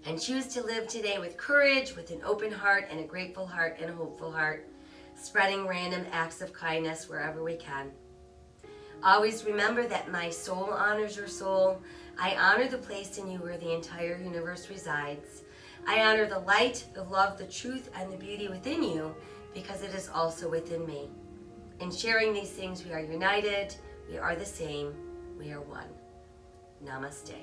and choose to live today with courage, with an open heart and a grateful heart and a hopeful heart, spreading random acts of kindness wherever we can. Always remember that my soul honors your soul. I honor the place in you where the entire universe resides. I honor the light, the love, the truth, and the beauty within you because it is also within me. In sharing these things, we are united, we are the same, we are one. Namaste.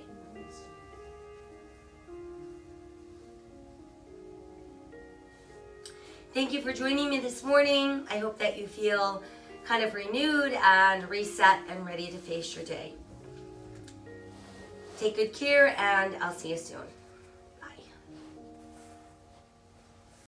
Thank you for joining me this morning. I hope that you feel kind of renewed and reset and ready to face your day. Take good care, and I'll see you soon.